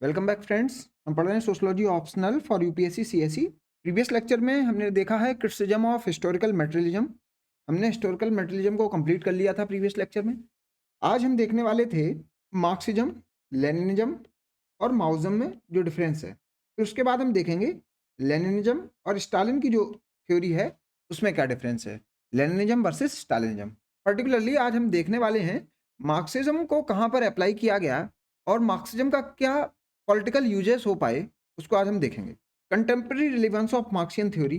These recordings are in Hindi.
Welcome back friends. हम पढ़ रहे हैं sociology optional for UPSC CSE. Previous lecture में हमने देखा है क्रिटिसिज्म ऑफ हिस्टोरिकल मटेरियलिज्म। हमने हिस्टोरिकल मटेरियलिज्म को कंप्लीट कर लिया था प्रीवियस लेक्चर में। आज हम देखने वाले थे मार्क्सिज्म, लेनिनिज्म और माओइज्म में जो डिफरेंस है। फिर उसके बाद हम देखेंगे लेनिनिज्म और स्टालिन की जो थ्योरी है उसमें क्या डिफरेंस है, लेनिनिज्म वर्सेस स्टालिनिज्म। पर्टिकुलरली आज हम देखने वाले हैं मार्क्सिज्म को कहाँ पर अप्लाई किया गया और मार्क्सिज्म का क्या पॉलिटिकल यूजेस हो पाए, उसको आज हम देखेंगे। Contemporary relevance of Marxian theory,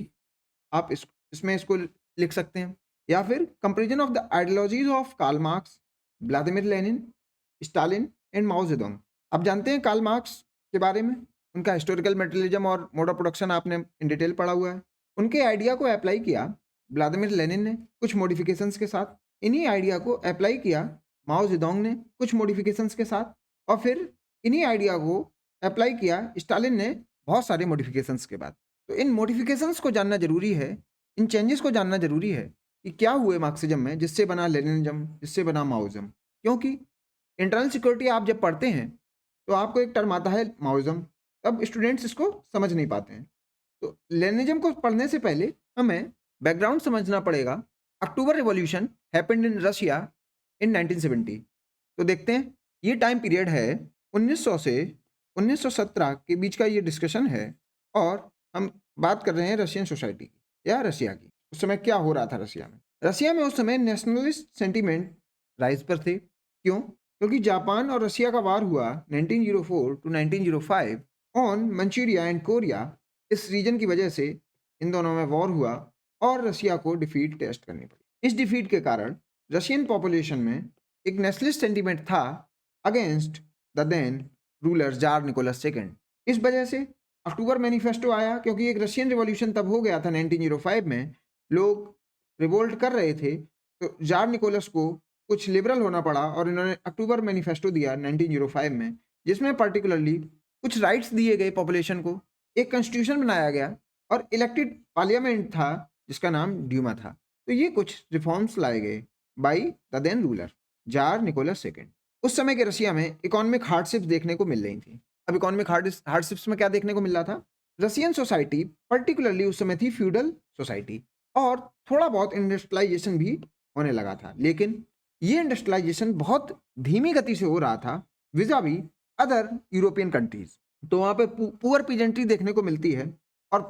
आप इसमें इसको लिख सकते हैं, या फिर comparison of the ideologies of Karl Marx, Vladimir Lenin, Stalin and Mao Zedong. आप जानते हैं कार्ल मार्क्स के बारे में, उनका हिस्टोरिकल मटेरियलिज्म और मोड ऑफ प्रोडक्शन आपने इन डिटेल पढ़ा हुआ है। उनके आइडिया को अप्लाई किया व्लादिमीर लेनिन ने कुछ मॉडिफिकेशंस के साथ, इन्हीं आइडिया को अप्लाई किया माओ जेडोंग ने कुछ मॉडिफिकेशंस के साथ, और फिर इन्हीं आइडिया को अप्लाई किया स्टालिन ने बहुत सारे मॉडिफिकेशंस के बाद। तो इन मॉडिफिकेशंस को जानना जरूरी है, इन चेंजेस को जानना जरूरी है कि क्या हुए मार्क्सिज्म में जिससे बना लेनिनिज्म, जिससे बना माओइज्म। क्योंकि इंटरनल सिक्योरिटी आप जब पढ़ते हैं तो आपको एक टर्म आता है माओइज्म, तब स्टूडेंट्स इसको समझ नहीं पाते हैं। तो लेनिनिज्म को पढ़ने से पहले हमें बैकग्राउंड समझना पड़ेगा। अक्टूबर रिवॉल्यूशन हैपेंड इन रशिया इन 1970। तो देखते हैं, ये टाइम पीरियड है 1900 से 1917 के बीच का ये डिस्कशन है, और हम बात कर रहे हैं रशियन सोसाइटी की या रशिया की। उस समय क्या हो रहा था रशिया में? रशिया में उस समय नेशनलिस्ट सेंटीमेंट राइज पर थे। क्यों? क्योंकि जापान और रशिया का वार हुआ 1904 to 1905 on Manchuria and Korea. इस रीजन की वजह से इन दोनों में वॉर हुआ और रशिया को डिफीट टेस्ट करनी पड़ी। इस डिफीट के कारण रशियन पॉपुलेशन में एक नेशनलिस्ट सेंटीमेंट था against the then ruler tsar Nicholas second. इस वजह से अक्टूबर मैनिफेस्टो आया, क्योंकि एक रशियन रिवॉल्यूशन तब हो गया था 1905 में, लोग रिवोल्ट कर रहे थे, तो जार निकोलस को कुछ लिबरल होना पड़ा और इन्होंने अक्टूबर मैनिफेस्टो दिया 1905 में, जिसमें पर्टिकुलरली कुछ राइट्स दिए गए पॉपुलेशन को, एक कॉन्स्टिट्यूशन बनाया गया और इलेक्टेड पार्लियामेंट था जिसका नाम ड्यूमा था। तो ये कुछ रिफॉर्म्स लाए गए by the then ruler tsar Nicholas second. उस समय के रशिया में इकोनॉमिक हार्डशिप्स देखने को मिल रही थी। अब इकोनॉमिक हार्डशिप्स में क्या देखने को मिल रहा था? रशियन सोसाइटी पर्टिकुलरली उस समय थी फ्यूडल सोसाइटी, और थोड़ा बहुत इंडस्ट्रियलाइजेशन भी होने लगा था, लेकिन ये इंडस्ट्रियलाइजेशन बहुत धीमी गति से हो रहा था विजावी अदर यूरोपियन कंट्रीज। तो वहाँ पे पुअर पीजेंट्री देखने को मिलती है, और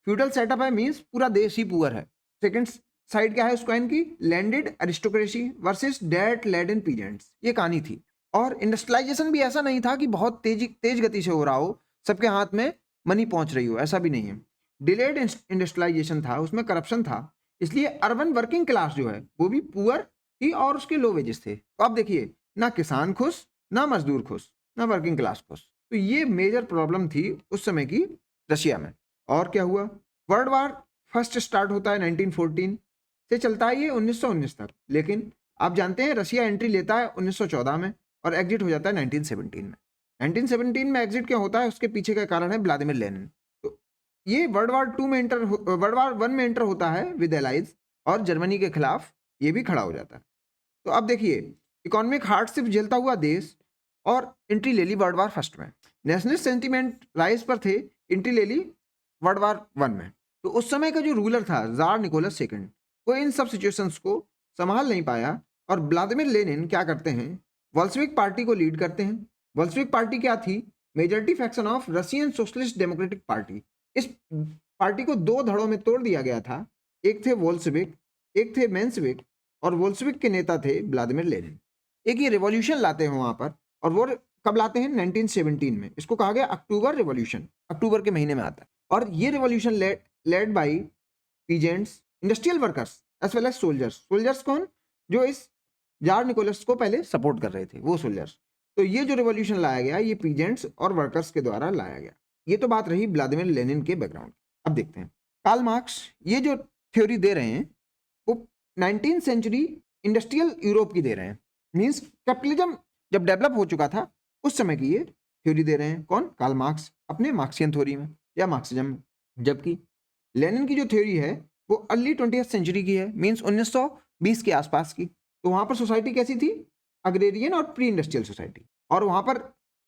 फ्यूडल सेटअप है मीन्स पूरा देश ही पुअर है। सेकेंड साइड क्या है उसको, इनकी landed aristocracy versus debt laden peasants, ये कहानी थी। और इंडस्ट्रियलाइजेशन भी ऐसा नहीं था कि बहुत तेज गति से हो रहा हो, सबके हाथ में मनी पहुंच रही हो, ऐसा भी नहीं है। डिलेड इंडस्ट्रियलाइजेशन था, उसमें करप्शन था, इसलिए अर्बन वर्किंग क्लास जो है वो भी पुअर थी और उसके लो वेजेस थे। तो आप देखिए, ना किसान खुश, ना मजदूर खुश, ना वर्किंग क्लास खुश। तो ये मेजर प्रॉब्लम थी उस समय की रशिया में। और क्या हुआ? वर्ल्ड वार फर्स्ट स्टार्ट होता है 1914 से, चलता है ये 1919 तक, लेकिन आप जानते हैं रशिया एंट्री लेता है 1914 में और एग्जिट हो जाता है 1917 में। 1917 में एग्जिट क्या होता है, उसके पीछे का कारण है व्लादिमीर लेनिन। तो ये वर्ल्ड वार वन में एंटर होता है विद एलाइज, और जर्मनी के खिलाफ ये भी खड़ा हो जाता है। तो अब देखिए, इकोनॉमिक हार्डशिप झेलता हुआ देश और एंट्री ले ली वर्ल्ड वार फर्स्ट में। नेशनलिस्ट सेंटीमेंट राइज पर थे, एंट्री ले ली वर्ल्ड वार वन में। तो उस समय का जो रूलर था जार निकोलस सेकंड, वो इन सब सिचुएशंस को संभाल नहीं पाया, और व्लादिमीर लेनिन क्या करते हैं, वोल्शेविक पार्टी को लीड करते हैं। वोल्शेविक पार्टी क्या थी? Majority faction of Russian Socialist Democratic Party. इस पार्टी को दो धड़ों में तोड़ दिया गया था, एक थे वोल्शेविक, एक थे मेंशेविक, और वोल्शेविक के नेता थे व्लादिमीर लेनिन। एक ये रिवॉल्यूशन लाते हैं वहां पर, और वो कब लाते हैं? 1917 में। इसको कहा गया अक्टूबर रिवॉल्यूशन, अक्टूबर के महीने में आता है। और ये revolution led by peasants, industrial workers as well as soldiers. Soldiers कौन? जो इस जार निकोलस को पहले सपोर्ट कर रहे थे, वो सोल्जर्स। तो ये जो रिवॉल्यूशन लाया गया, ये पीजेंट्स और वर्कर्स के द्वारा लाया गया। ये तो बात रही व्लादिमीर लेनिन के बैकग्राउंड। अब देखते हैं कार्ल मार्क्स ये जो थ्योरी दे रहे हैं वो 19th सेंचुरी इंडस्ट्रियल यूरोप की दे रहे हैं। मींस कैपिटलिज्म जब डेवलप हो चुका था उस समय की ये थ्योरी दे रहे हैं। कौन? कार्ल मार्क्स अपने मार्क्सियन थ्योरी में या मार्क्सिज्म में। जबकि लेनिन की जो थ्योरी है वो अर्ली 20th सेंचुरी की है, मींस 1920 के आसपास की। तो वहां पर सोसाइटी कैसी थी? अग्रेरियन और प्री इंडस्ट्रियल सोसाइटी। और वहां पर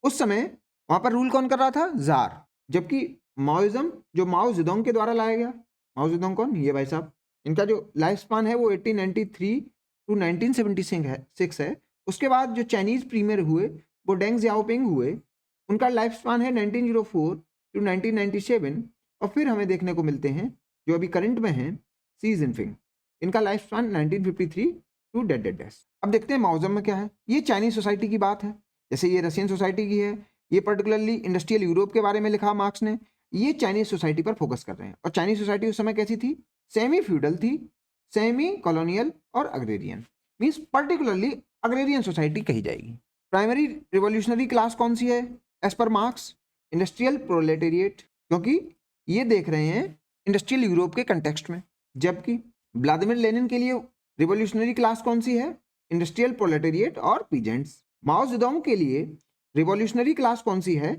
उस समय वहां पर रूल कौन कर रहा था? जार। जबकि माओइज्म जो माओ जेडोंग के द्वारा लाया गया, माओ जेडोंग कौन? ये भाई साहब, इनका जो लाइफ स्पान है वो 1893 टू 1976 है। उसके बाद जो चाइनीज प्रीमियर हुए वो डेंग जियाओपिंग हुए, उनका लाइफ स्पान है 1904 टू 1997। और फिर हमें देखने को मिलते हैं जो अभी करंट में हैं, सी जिनपिंग, इनका लाइफ स्पान 1953 टू डेड। अब देखते हैं माओइज्म में क्या है। ये चाइनीज सोसाइटी की बात है, जैसे ये रशियन सोसाइटी की है, ये पर्टिकुलरली इंडस्ट्रियल यूरोप के बारे में लिखा मार्क्स ने। ये चाइनीज सोसाइटी पर फोकस कर रहे हैं। और चाइनीज सोसाइटी उस समय कैसी थी? सेमी फ्यूडल थी, सेमी कॉलोनियल और agrarian, means particularly agrarian society कही जाएगी। प्राइमरी रिवोल्यूशनरी क्लास कौन सी है as per marks? Industrial proletariat, क्योंकि ये देख रहे हैं इंडस्ट्रियल यूरोप के कंटेक्स्ट में। जबकि व्लादिमीर लेनिन के लिए रिवोल्यूशनरी क्लास कौन सी है? इंडस्ट्रियल प्रोलेटेरिएट और पीजेंट्स। माओ जेडोंग के लिए रिवोल्यूशनरी क्लास कौन सी है?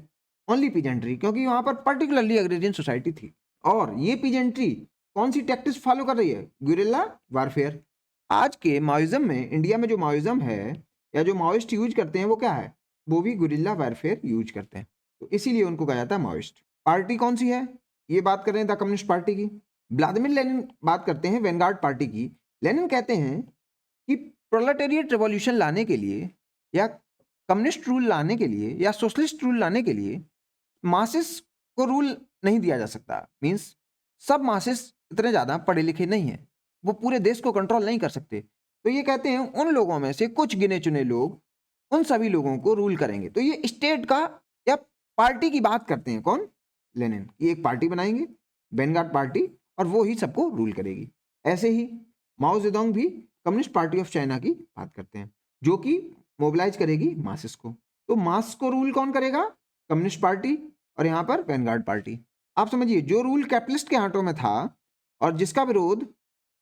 ओनली पीजेंट्री, क्योंकि वहां पर पर्टिकुलरली अग्रेरियन सोसाइटी थी। और ये पीजेंट्री कौन सी टैक्टिक्स फॉलो कर रही है? Guerrilla warfare. आज के माओइज्म में, इंडिया में जो माओइज्म है या जो माओइस्ट यूज करते हैं वो क्या है? वो भी गुरिल्ला वारफेयर यूज करते हैं, तो इसीलिए उनको कहा जाता है माओइस्ट। पार्टी कौन सी है? ये बात कर रहे हैं द कम्युनिस्ट पार्टी की। व्लादिमीर लेनिन बात करते हैं वैनगार्ड पार्टी की। लेनिन कहते हैं कि प्रोलेटेरिएट रिवॉल्यूशन लाने के लिए या कम्युनिस्ट रूल लाने के लिए या सोशलिस्ट रूल लाने के लिए मासेस को रूल नहीं दिया जा सकता। मींस सब मासेस इतने ज़्यादा पढ़े लिखे नहीं हैं, वो पूरे देश को कंट्रोल नहीं कर सकते। तो ये कहते हैं उन लोगों में से कुछ गिने चुने लोग उन सभी लोगों को रूल करेंगे। तो ये स्टेट का या पार्टी की बात करते हैं कौन? लेनिन। ये एक पार्टी बनाएंगे वैनगार्ड पार्टी, और वो ही सबको रूल करेगी। ऐसे ही माओ जेडोंग भी कम्युनिस्ट पार्टी ऑफ चाइना की बात करते हैं, जो कि मोबिलाइज करेगी मासेस को। तो मास को रूल कौन करेगा? कम्युनिस्ट पार्टी, और यहाँ पर वैनगार्ड पार्टी। आप समझिए, जो रूल कैपिटलिस्ट के हाथों में था और जिसका विरोध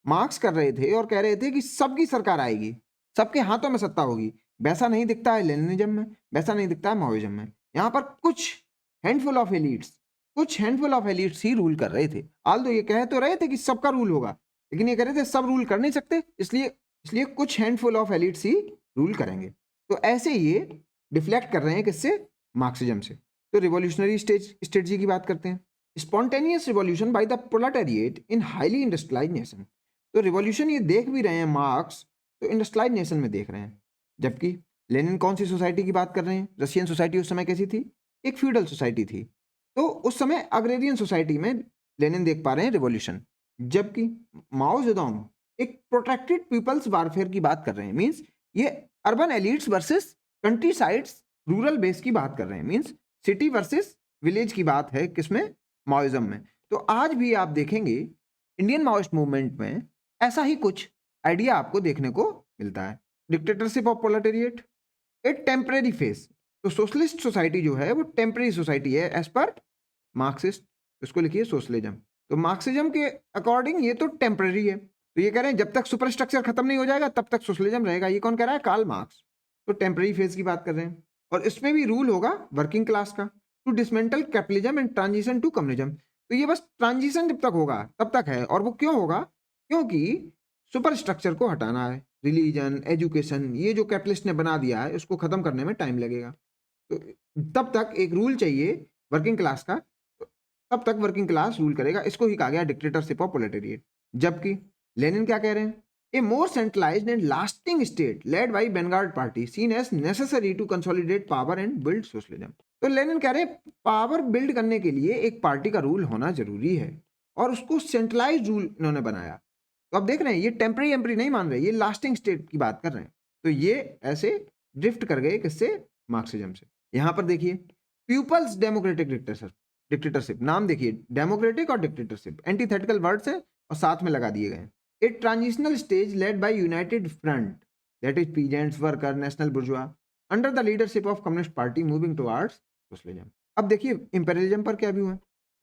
मार्क्स कर रहे थे और कह रहे थे कि सबकी सरकार आएगी, सबके हाथों में सत्ता होगी, वैसा नहीं दिखता है लेनिनिज्म में, वैसा नहीं दिखता है माओइज्म में। यहाँ पर कुछ handful of elites he rule कर रहे थे। आल्दो ये कह तो रहे थे कि सबका रूल होगा, लेकिन ये कह रहे थे सब रूल कर नहीं सकते, इसलिए कुछ handful of elites he rule करेंगे। तो ऐसे ये डिफ्लेक्ट कर रहे हैं किससे? मार्क्सिज्म से। तो रिवॉल्यूशनरी स्ट्रेटजी की बात करते हैं। Spontaneous revolution by the proletariat in highly industrialise nation. तो रिवॉल्यूशन ये देख भी रहे हैं मार्क्स, तो इंडस्ट्रियलाइज नेशन में देख रहे हैं। जबकि लेनिन कौन सी सोसाइटी की बात कर रहे हैं? रशियन सोसाइटी उस समय कैसी थी? एक फ्यूडल सोसाइटी थी। तो उस समय अग्रेरियन सोसाइटी में लेनिन देख पा रहे हैं रिवॉल्यूशन। जबकि माओ जेडोंग एक प्रोटेक्टेड पीपल्स वारफेयर की बात कर रहे हैं। मीन्स ये urban elites versus country sides rural base की बात कर रहे हैं। मीन्स सिटी वर्सेस विलेज की बात है किसमें? माओइज्म में। तो आज भी आप देखेंगे इंडियन माओइस्ट मूवमेंट में ऐसा ही कुछ आइडिया आपको देखने को मिलता है। डिक्टेटरशिप ऑफ प्रोलेटेरिएट, एक टेम्परेरी फेस। तो सोशलिस्ट सोसाइटी जो है वो टेम्परेरी सोसाइटी है एज पर मार्क्सिस्ट, उसको लिखिए सोशलिज्म। तो मार्क्सिज्म के अकॉर्डिंग ये तो टेम्परेरी है। तो ये कह रहे हैं जब तक सुपर स्ट्रक्चर खत्म नहीं हो जाएगा तब तक सोशलिज्म रहेगा। ये कौन कह रहा है? Karl Marx. तो टेम्परेरी फेज की बात कर रहे हैं, और इसमें भी रूल होगा वर्किंग क्लास का to dismantle capitalism and transition to communism. तो ये बस ट्रांजिशन जब तक होगा तब तक है, और वो क्यों होगा? क्योंकि सुपर स्ट्रक्चर को हटाना है, रिलीजन, एजुकेशन, ये जो कैपिटलिस्ट ने बना दिया है उसको खत्म करने में टाइम लगेगा। तो तब तक एक रूल चाहिए वर्किंग क्लास का, तो तब तक वर्किंग क्लास रूल करेगा। इसको ही कहा गया डिक्टेटरशिप ऑफ प्रोलेटेरिएट। जबकि लेनिन क्या कह रहे हैं? A more centralized and lasting state led by Vanguard party seen as necessary to consolidate power and build socialism। तो लेनिन कह रहे हैं पावर बिल्ड करने के लिए एक पार्टी का रूल होना जरूरी है, और उसको सेंट्रलाइज रूल इन्होंने बनाया। तो आप देख रहे हैं ये टेम्परेरी एम्परी नहीं मान रहे, ये लास्टिंग स्टेट की बात कर रहे हैं। तो ये ऐसे ड्रिफ्ट कर गए किससे? मार्क्सिज्म से। यहां पर देखिए पीपल्स डेमोक्रेटिक डिक्टेटरशिप, नाम देखिए, डेमोक्रेटिक और डिक्टेटरशिप एंटीथेटिकल वर्ड्स हैं और साथ में लगा दिए गए हैं। A transitional stage led by United Front, that is peasants, worker, national bourgeois, under the leadership of Communist Party moving towards socialism। अब देखिए इंपेरियलिज्म पर क्या व्यू है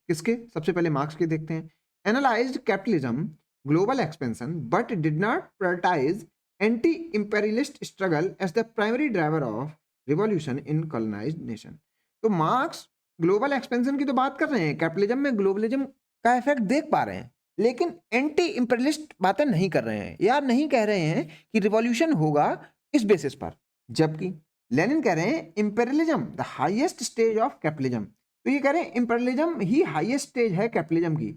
किसके? सबसे पहले मार्क्स के देखते हैं। Analysed capitalism global expansion but did not prioritise anti imperialist struggle as the primary driver of revolution in colonised nation. तो मार्क्स ग्लोबल एक्सपेंशन की तो बात कर रहे हैं, कैपिटलिज्म में ग्लोबलिज्म का इफेक्ट देख पा रहे हैं, लेकिन एंटी इंपेरियलिस्ट बातें नहीं कर रहे हैं, या नहीं कह रहे हैं कि रिवॉल्यूशन होगा इस बेसिस पर। जबकि लेनिन कह रहे हैं imperialism the highest stage of capitalism, तो ये कह रहे हैं इंपेरियलिज्म ही हाईएस्ट स्टेज है कैपिटलिज्म की।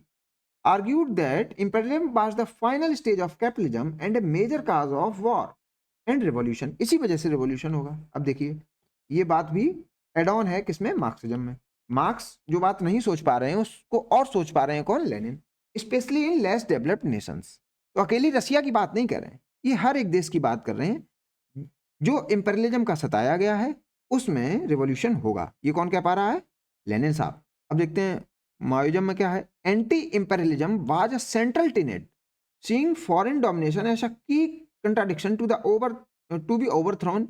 Argued that imperialism was the final stage of capitalism and a major cause of war and revolution, इसी वजह से रिवॉल्यूशन होगा। अब देखिए ये बात भी एड ऑन है किसमें, मार्क्सिज्म में। मार्क्स जो बात नहीं सोच पा रहे हैं उसको और सोच पा रहे हैं कौन, Lenin. Specially in less developed Nations, तो अकेली रसिया की बात नहीं कर रहे हैं, ये हर एक देश की बात कर रहे हैं जो इंपेरियलिज्म का सताया गया है, उसमें रिवॉल्यूशन होगा। ये कौन कह पा रहा है, लेनिन साहब। अब देखते हैं माओइज्म में क्या है। Anti imperialism was a central tenet seeing foreign domination as a key contradiction to be overthrown,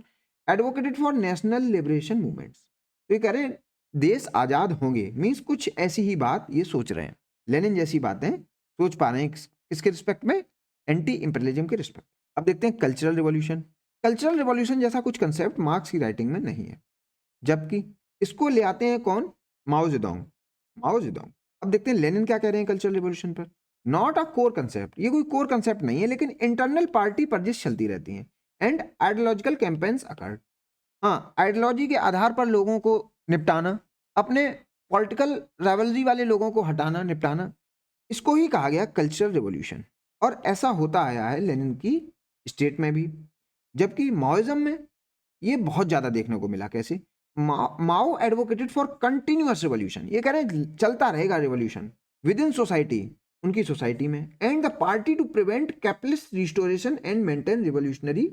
advocated for national liberation movements. तो ये कह रहे हैं देश आजाद होंगे, मीन्स कुछ ऐसी ही बात ये सोच रहे हैं, लेनिन जैसी बातें सोच पा रहे हैं किसके रिस्पेक्ट में, एंटी इंपेरियलिज्म के रिस्पेक्ट। अब देखते हैं कल्चरल रिवॉल्यूशन। कल्चरल रिवॉल्यूशन जैसा कुछ कंसेप्ट मार्क्स की राइटिंग में नहीं है, जबकि इसको ले आते हैं कौन, माओ जेडोंग। माओ जेडोंग। अब देखते हैं लेनिन क्या कह रहे हैं कल्चरल रिवॉल्यूशन पर। नॉट अ कोर कंसेप्ट, ये कोई कोर कंसेप्ट नहीं है, लेकिन इंटरनल पार्टी परजिश चलती रहती है एंड आइडियोलॉजिकल कैंपेन्स अकर्ड। हाँ, आइडियोलॉजी के आधार पर लोगों को निपटाना, अपने पॉलिटिकल राइवलरी वाले लोगों को हटाना, निपटाना, इसको ही कहा गया कल्चरल रिवॉल्यूशन। और ऐसा होता आया है लेनिन की स्टेट में भी, जबकि माओइज्म में ये बहुत ज़्यादा देखने को मिला। कैसे, Mao advocated for continuous revolution, ये कह रहे हैं चलता रहेगा रिवॉल्यूशन विद इन सोसाइटी, उनकी सोसाइटी में, and the party to prevent capitalist restoration and maintain revolutionary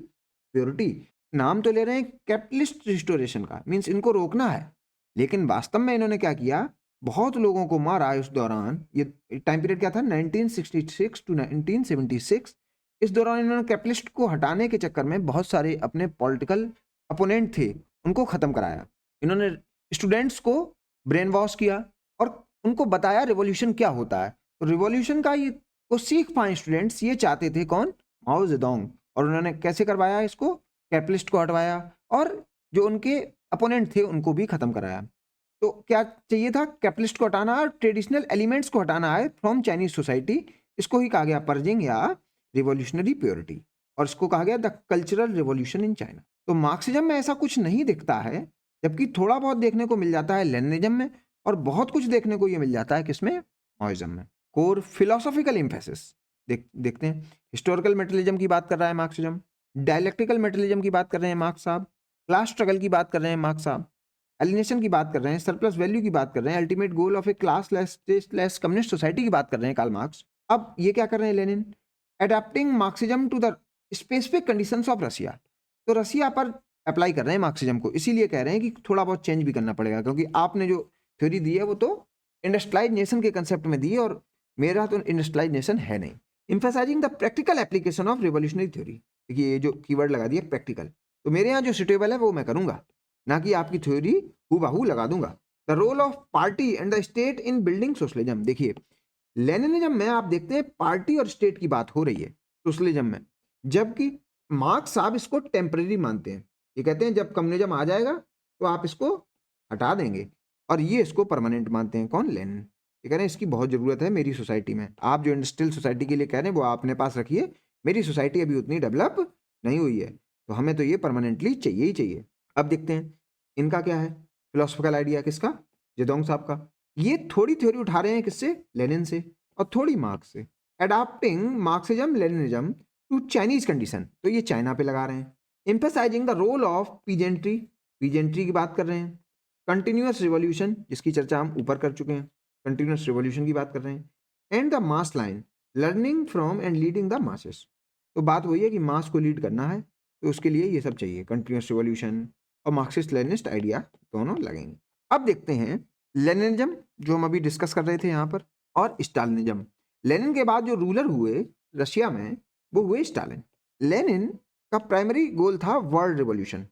purity. नाम तो ले रहे हैं कैपिटलिस्ट रिस्टोरेशन का, मीन्स इनको रोकना है, लेकिन वास्तव में इन्होंने क्या किया, बहुत लोगों को मारा उस दौरान। ये टाइम पीरियड क्या था, 1966 टू 1976। इस दौरान इन्होंने कैपिटलिस्ट को हटाने के चक्कर में बहुत सारे अपने पॉलिटिकल अपोनेंट थे उनको ख़त्म कराया। इन्होंने स्टूडेंट्स को ब्रेन वॉश किया और उनको बताया रिवॉल्यूशन क्या होता है। तो रिवॉल्यूशन का ये को सीख पाए स्टूडेंट्स, ये चाहते थे कौन, माओ जेडोंग। और उन्होंने कैसे करवाया इसको, कैपिटलिस्ट को हटवाया और जो उनके अपोनेंट थे उनको भी ख़त्म कराया। तो क्या चाहिए था, कैपिटलिस्ट को हटाना और ट्रेडिशनल एलिमेंट्स को हटाना है फ्रॉम चाइनीज सोसाइटी। इसको ही कहा गया पर्जिंग या रिवॉल्यूशनरी प्योरिटी, और इसको कहा गया the cultural revolution in China. तो मार्क्सिज्म में ऐसा कुछ नहीं दिखता है, जबकि थोड़ा बहुत देखने को मिल जाता है लेनिनिज्म में, और बहुत कुछ देखने को ये मिल जाता है किसमें, माओइज्म में। कोर फिलोसॉफिकल एम्फेसिस देखते हैं। हिस्टोरिकल मेटेरियलिज्म की बात कर रहा है मार्क्सिज्म, डायलेक्टिकल मेटेरियलिज्म की बात कर रहे हैं मार्क्स साहब, क्लास स्ट्रगल की बात कर रहे हैं मार्क्स साहब, एलिनेशन की बात कर रहे हैं, सरप्लस वैल्यू की बात कर रहे हैं, ultimate goal of A class communist society की बात कर रहे हैं कार्ल मार्क्स। अब ये क्या कर रहे हैं Lenin, adapting Marxism to the specific conditions of Russia. तो रसिया पर अप्लाई कर रहे हैं मार्क्सिज्म को, इसीलिए कह रहे हैं कि थोड़ा बहुत चेंज भी करना पड़ेगा, क्योंकि आपने जो थ्योरी दी है वो तो इंडस्ट्रियलाइज नेशन के कंसेप्ट में दी है और मेरा तो इंडस्ट्रियलाइज नेशन है नहीं। Emphasising the practical application of revolutionary theory, देखिए ये जो कीवर्ड लगा दिया प्रैक्टिकल, तो मेरे यहाँ जो सुटेबल है वो मैं करूँगा, ना कि आपकी थ्योरी हूबहू लगा दूंगा। The role of party and the state in building socialism, देखिए लेनिनिज्म में आप देखते हैं पार्टी और स्टेट की बात हो रही है सोशलिज्म में, जबकि मार्क्स साहब इसको टेम्परेरी मानते हैं। ये कहते हैं जब कम्युनिज्म आ जाएगा तो आप इसको हटा देंगे, और ये इसको परमानेंट मानते हैं कौन, लेनिन। ये कह रहे हैं इसकी बहुत ज़रूरत है मेरी सोसाइटी में, आप जो इंडस्ट्रियल सोसाइटी के लिए कह रहे हैं वो अपने पास रखिए, मेरी सोसाइटी अभी उतनी डेवलप नहीं हुई है, तो हमें तो ये परमानेंटली चाहिए ही चाहिए। अब देखते हैं इनका क्या है फिलोसफिकल आइडिया, किसका, जेडोंग साहब का। ये थोड़ी थ्योरी उठा रहे हैं किससे, लेनिन से, और थोड़ी मार्क्स से। Adopting Marxism Leninism to Chinese condition, तो ये चाइना पे लगा रहे हैं। Emphasizing the role of peasantry, peasantry की बात कर रहे हैं। कंटिन्यूअस रिवॉल्यूशन, जिसकी चर्चा हम ऊपर कर चुके हैं, कंटिन्यूअस रिवॉल्यूशन की बात कर रहे हैं। And the mass line, learning from and leading the masses, तो बात वही है कि मास को लीड करना है, तो उसके लिए ये सब चाहिए, कंटिन्यूअस रिवॉल्यूशन और मार्क्सिस्ट लेनिनिस्ट आइडिया दोनों लगेंगे। अब देखते हैं लेनिनिज्म जो हम अभी डिस्कस कर रहे थे यहाँ पर, और स्टालिनिज्म। लेनिन के बाद जो रूलर हुए रशिया में वो हुए स्टालिन। लेनिन का प्राइमरी गोल था वर्ल्ड रिवॉल्यूशन,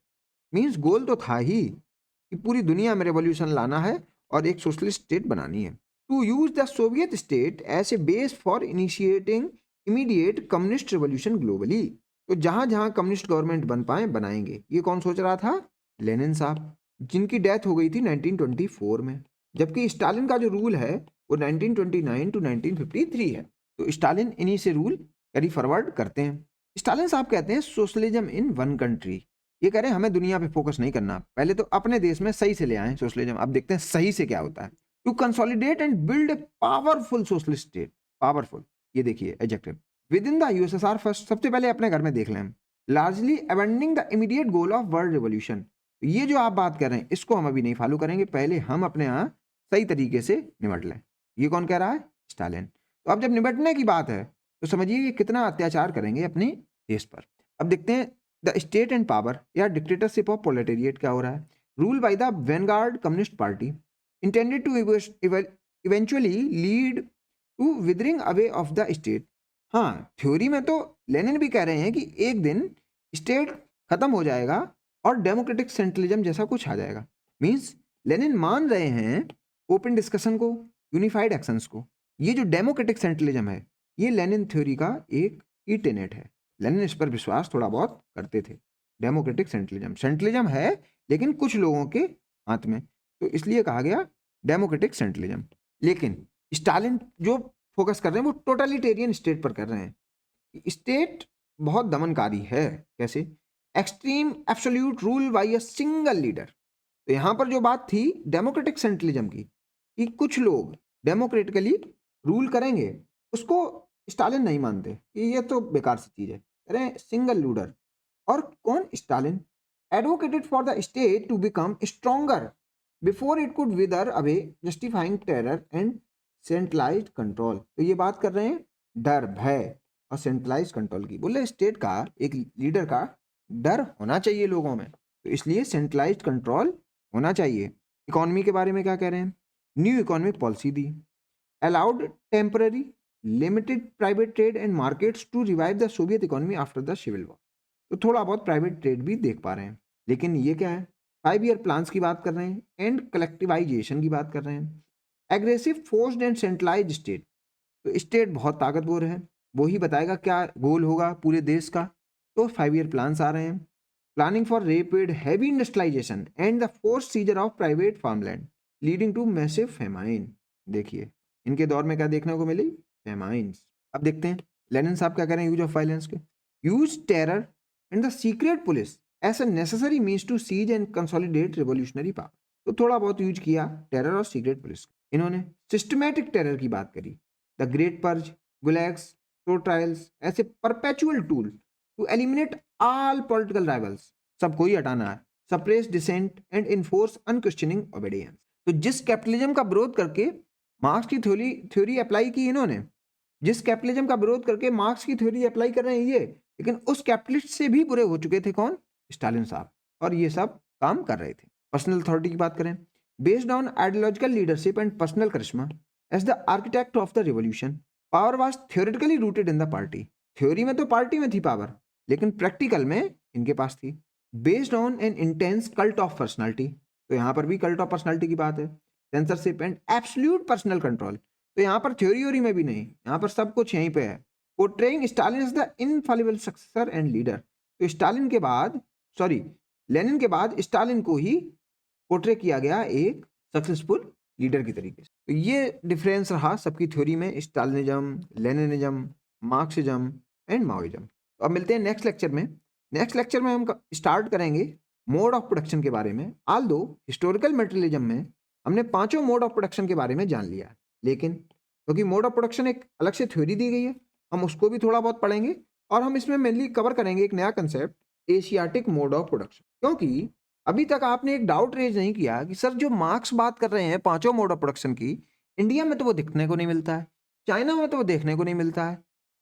मींस गोल तो था ही कि पूरी दुनिया में रिवॉल्यूशन लाना है और एक सोशलिस्ट स्टेट बनानी है। To use the Soviet state as a base for initiating immediate communist revolution globally, तो जहां जहां कम्युनिस्ट गवर्नमेंट बन पाए बनाएंगे। ये कौन सोच रहा था, लेनिन साहब, जिनकी डेथ हो गई थी 1924 में, जबकि स्टालिन का जो रूल है वो 1929 टू 1953 है। तो स्टालिन इन्हीं से रूल कैरी फॉरवर्ड करते हैं। स्टालिन साहब कहते हैं सोशलिज्म इन वन कंट्री, ये कह रहे हैं हमें दुनिया पे फोकस नहीं करना, पहले तो अपने देश में सही से ले आए सोशलिज्म। अब देखते हैं सही से क्या होता है। To consolidate and build a powerful socialist state. Powerful, ये देखिए adjective. Within the USSR first, सबसे पहले अपने घर में देख लें। Largely abandoning the immediate goal of world revolution. ये जो आप बात कर रहे हैं इसको हम अभी नहीं फॉलो करेंगे, पहले हम अपने यहाँ सही तरीके से निपट लें। ये कौन कह रहा है? स्टालिन। तो अब जब निपटने की बात है तो समझिए ये कितना अत्याचार करेंगे अपने देश पर। अब देखते हैं द स्टेट एंड पावर या डिक्टेटरशिप ऑफ प्रोलेटेरिएट क्या हो रहा है। Rule by the vanguard communist party intended to eventually lead to withering away of the state. हाँ, थ्योरी में तो लेनिन भी कह रहे हैं कि एक दिन स्टेट खत्म हो जाएगा और डेमोक्रेटिक सेंट्रलिज्म जैसा कुछ आ जाएगा। मींस लेनिन मान रहे हैं ओपन डिस्कशन को, यूनिफाइड एक्शंस को। ये जो डेमोक्रेटिक सेंट्रलिज्म है ये लेनिन थ्योरी का एक की टेनेट है। लेनिन इस पर विश्वास थोड़ा बहुत करते थे। डेमोक्रेटिक सेंट्रलिज्म, सेंट्रलिज्म है लेकिन कुछ लोगों के हाथ में, तो इसलिए कहा गया डेमोक्रेटिक सेंट्रलिज्म। लेकिन स्टालिन जो फोकस कर रहे हैं वो टोटलिटेरियन स्टेट पर कर रहे हैं। स्टेट बहुत दमनकारी है। कैसे? Extreme absolute rule by a single leader. तो यहाँ पर जो बात थी डेमोक्रेटिक सेंट्रलिज्म की कि कुछ लोग डेमोक्रेटिकली रूल करेंगे, उसको स्टालिन नहीं मानते कि ये तो बेकार सी चीज़ है। कह रहे हैं सिंगल लीडर। और कौन? Stalin. Advocated for the state to become stronger before it could wither away, justifying terror and centralised control. तो ये बात कर रहे हैं डर, भय और सेंट्रलाइज्ड कंट्रोल की। बोले स्टेट का एक लीडर का डर होना चाहिए लोगों में, तो इसलिए सेंट्रलाइज्ड कंट्रोल होना चाहिए। इकोनॉमी के बारे में क्या कह रहे हैं? न्यू इकोनॉमिक पॉलिसी दी। Allowed temporary limited private trade and markets to revive the Soviet economy after the civil war. तो थोड़ा बहुत प्राइवेट ट्रेड भी देख पा रहे हैं। लेकिन ये क्या है? 5 ईयर प्लान्स की बात कर रहे हैं एंड कलेक्टिवाइजेशन की बात कर रहे हैं। Aggressive forced and centralised state. तो स्टेट बहुत ताकतवर है, वो ही बताएगा क्या गोल होगा पूरे देश का। तो 5 ईयर प्लान्स आ रहे हैं। Planning for rapid heavy industrialisation and the forced seizure of private farmland leading to massive famine. देखिए इनके दौर में क्या देखने को मिली? फेमाइन्स। अब देखते हैं लेनिन साहब क्या करें यूज ऑफ वायलेंस के। Use terror and the secret police as a necessary means to seize and consolidate revolutionary power. तो थोड़ा बहुत यूज किया टेरर और सीक्रेट पुलिस। इन्होंने सिस्टमैटिक टेरर की बात करी। The great purge, gulags, slow trials ऐसे perpetual tool to eliminate all political rivals. सबको ही हटाना है। Suppress dissent and enforce unquestioning obedience. तो जिस कैपिटलिज्म का विरोध करके मार्क्स की थ्योरी अप्लाई की इन्होंने, जिस कैपिटलिज्म का विरोध करके मार्क्स की थ्योरी अप्लाई कर रहे हैं ये, लेकिन उस कैपिटलिस्ट से भी बुरे हो चुके थे कौन? स्टालिन साहब। और ये सब काम कर रहे थे। पर्सनल अथॉरिटी की बात करें, based on ideological leadership and personal charisma as the architect of the revolution, power was theoretically rooted in the party. Theory में तो पार्टी में थी पावर, लेकिन प्रैक्टिकल में इनके पास थी। Based on an intense cult of personality. तो यहाँ पर भी कल्ट ऑफ पर्सनालिटी की बात है। Censorship and absolute personal control. तो यहाँ पर थ्योरी में भी नहीं, यहाँ पर सब कुछ यहीं पे है। Portraying Stalin as the infallible successor and leader. तो स्टालिन के बाद लेनिन के बाद स्टालिन को ही पोर्ट्रे किया गया एक सक्सेसफुल लीडर की तरीके से। तो ये डिफरेंस रहा सबकी थ्योरी में, स्टालिनिज्म, लेनिनिज्म, मार्क्सिज्म एंड माओइज्म। तो अब मिलते हैं नेक्स्ट लेक्चर में। नेक्स्ट लेक्चर में हम स्टार्ट करेंगे मोड ऑफ प्रोडक्शन के बारे में। आल्दो हिस्टोरिकल मटेरियलिज्म में हमने 5 मोड ऑफ प्रोडक्शन के बारे में जान लिया, लेकिन क्योंकि मोड ऑफ प्रोडक्शन एक अलग से थ्योरी दी गई है, हम उसको भी थोड़ा बहुत पढ़ेंगे। और हम इसमें मेनली कवर करेंगे एक नया concept, Asiatic mode of production. क्योंकि अभी तक आपने एक डाउट रेज नहीं किया कि सर जो मार्क्स बात कर रहे हैं 5 मोड ऑफ प्रोडक्शन की, इंडिया में तो वो दिखने को नहीं मिलता है, चाइना में तो वो देखने को नहीं मिलता है।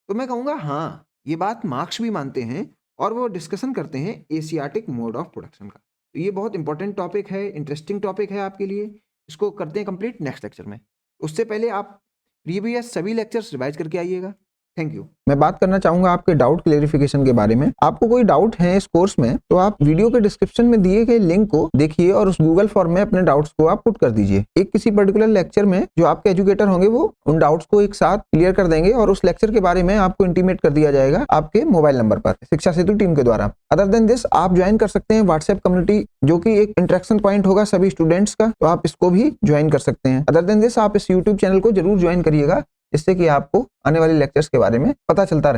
तो मैं कहूँगा हाँ, ये बात मार्क्स भी मानते हैं और वो डिस्कशन करते हैं एशियाटिक मोड ऑफ प्रोडक्शन का। तो ये बहुत इंपॉर्टेंट टॉपिक है, इंटरेस्टिंग टॉपिक है आपके लिए। इसको करते हैं कंप्लीट नेक्स्ट लेक्चर में। उससे पहले आप प्रीवियस सभी लेक्चर्स रिवाइज करके आइएगा। Thank you. मैं बात करना चाहूंगा आपके डाउट क्लेरिफिकेशन के बारे में। आपको कोई डाउट है इस कोर्स में तो आप वीडियो के डिस्क्रिप्शन में दिए गए लिंक को देखिए और उस गूगल फॉर्म में अपने डाउट्स को आप पुट कर दीजिए। एक किसी पर्टिकुलर लेक्चर में जो आपके एजुकेटर होंगे वो उन डाउट्स को एक साथ क्लियर कर देंगे और उस लेक्चर के बारे में आपको इंटीमेट कर दिया जाएगा आपके मोबाइल नंबर पर शिक्षा सेतु टीम के द्वारा। अदर देन दिस आप ज्वाइन कर सकते हैं व्हाट्सएप कम्युनिटी, जो कि एक इंटरेक्शन पॉइंट होगा सभी स्टूडेंट्स का, तो आप इसको भी ज्वाइन कर सकते हैं। अदर देन दिस आप इस यूट्यूब चैनल को जरूर ज्वाइन करिएगा, जिससे कि आपको आने वाले लेक्चर्स के बारे में पता चलता रहे।